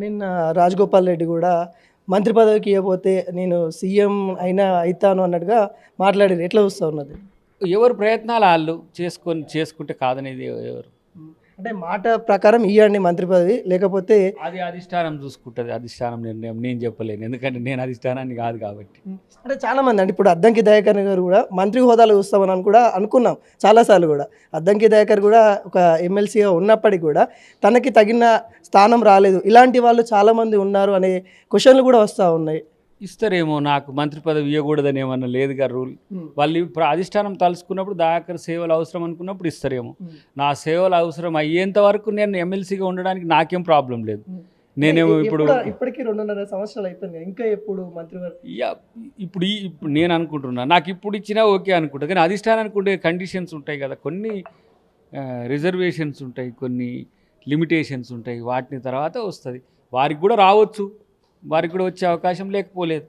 నిన్న రాజగోపాల్ రెడ్డి కూడా మంత్రి పదవికి ఇవ్వకపోతే నేను సీఎం అయినా అవుతాను అన్నట్టుగా మాట్లాడారు. ఎట్లా చూస్తూ ఉన్నది? ఎవరు ప్రయత్నాలు వాళ్ళు చేసుకుంటే కాదనేది ఎవరు? అంటే మాట ప్రకారం ఇవ్వండి మంత్రి పదవి, లేకపోతే అది అధిష్టానం చూసుకుంటుంది, అధిష్టానం నిర్ణయం. నేను చెప్పలేను, ఎందుకంటే నేను అధిష్టానాన్ని కాదు కాబట్టి. అంటే చాలామంది అంటే ఇప్పుడు అద్దంకి దయాకర్ గారు కూడా మంత్రి హోదాలో చూస్తామని కూడా అనుకున్నాం చాలాసార్లు కూడా. అద్దంకి దయాకర్ కూడా ఒక ఎమ్మెల్సీగా ఉన్నప్పటికీ కూడా తనకి తగిన స్థానం రాలేదు, ఇలాంటి వాళ్ళు చాలామంది ఉన్నారు అనే క్వశ్చన్లు కూడా వస్తూ ఉన్నాయి. ఇస్తారేమో, నాకు మంత్రి పదవి ఇవ్వకూడదని ఏమన్నా లేదుగా రూల్. వాళ్ళు ఇప్పుడు అధిష్టానం తలుసుకున్నప్పుడు దాకర్ సేవలు అవసరం అనుకున్నప్పుడు ఇస్తారేమో. నా సేవలు అవసరం అయ్యేంత వరకు నేను ఎమ్మెల్సీగా ఉండడానికి నాకేం ప్రాబ్లం లేదు. నేనేమో ఇప్పటికీ 2.5 సంవత్సరాలు అయిపోయింది, ఇంకా ఎప్పుడు మంత్రివర్గం? ఇప్పుడు నేను అనుకుంటున్నా, నాకు ఇప్పుడు ఇచ్చినా ఓకే అనుకుంటా. కానీ అధిష్టానానికి ఉండే కండిషన్స్ ఉంటాయి కదా, కొన్ని రిజర్వేషన్స్ ఉంటాయి, కొన్ని లిమిటేషన్స్ ఉంటాయి. వాటిని తర్వాత వస్తుంది. వారికి కూడా రావచ్చు, వారికి కూడా వచ్చే అవకాశం లేకపోలేదు.